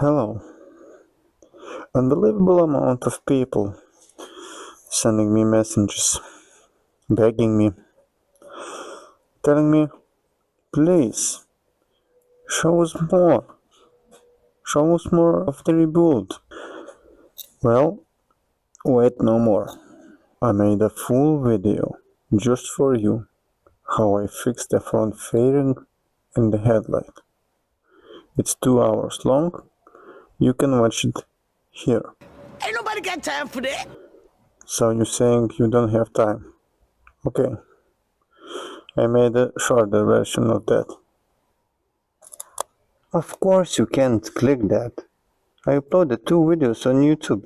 Hello. Unbelievable amount of people sending me messages, begging me, telling me, please, show us more. Show us more of the rebuild. Well, wait no more. I made a full video just for you how I fixed the front fairing and the headlight. It's 2 hours long. You can watch it here. Ain't nobody got time for that. So you're saying you don't have time? Okay. I made a shorter version of that. Of course you can't click that. I uploaded 2 videos on YouTube.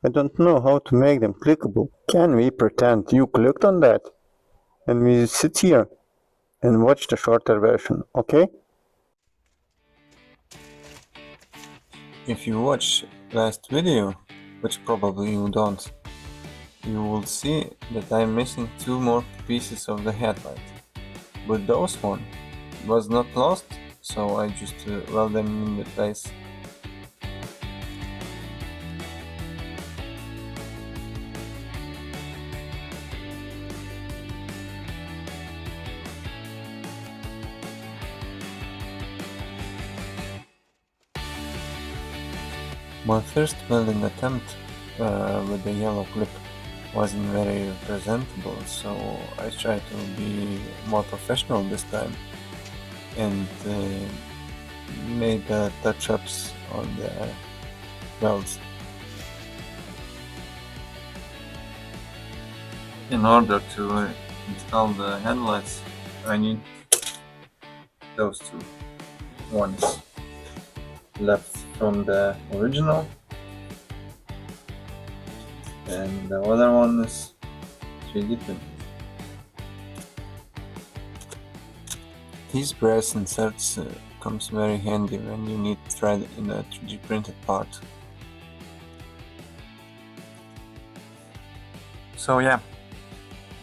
I don't know how to make them clickable. Can we pretend you clicked on that? And we sit here and watch the shorter version, okay? If you watch last video, which probably you don't, you will see that I'm missing 2 more pieces of the headlight. But those one was not lost, so I just weld them in the place. My first welding attempt with the yellow clip wasn't very presentable, so I tried to be more professional this time and made the touch-ups on the welds. In order to install the headlights, I need those 2 ones left from the original, and the other one is 3D printed. These brass inserts comes very handy when you need thread in a 3D printed part. So yeah,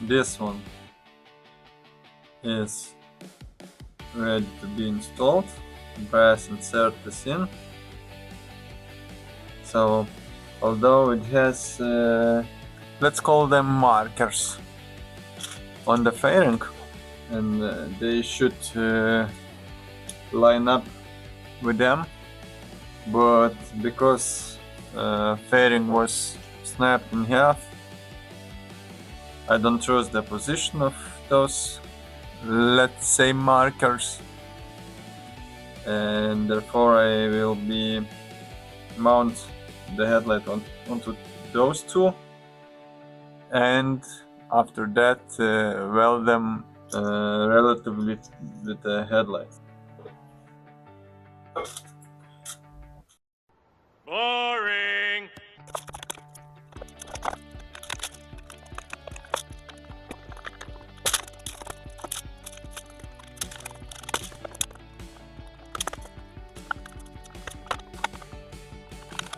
this one is ready to be installed. Brass insert is in. So although it has let's call them markers on the fairing, and they should line up with them, but because fairing was snapped in half, I don't trust the position of those, let's say, markers, and therefore I will be mount the headlight onto those 2, and after that weld them relatively with the headlight. Boring.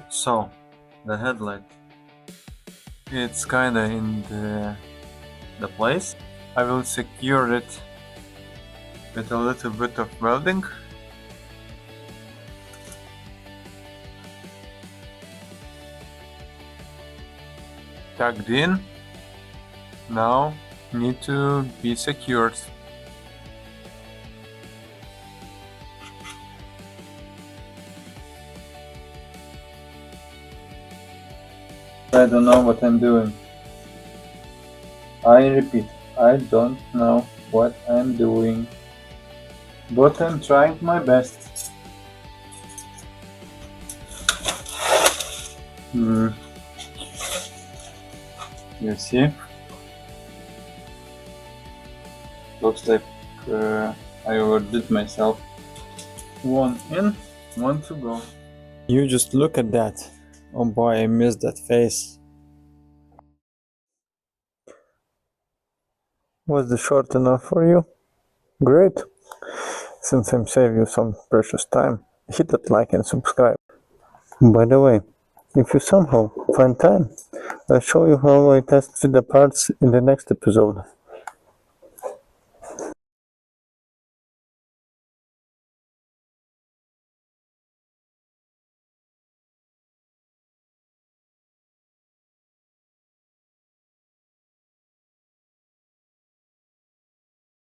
So, the headlight, it's kinda in the place. I will secure it with a little bit of welding. Tucked in. Now need to be secured. I don't know what I'm doing. I repeat, I don't know what I'm doing, but I'm trying my best. You see? Looks like I overdid myself. 1 in, 1 to go. You just look at that. Oh boy, I missed that face. Was this short enough for you? Great. Since I'm saving you some precious time, hit that like and subscribe. By the way, if you somehow find time, I'll show you how I test fit the parts in the next episode.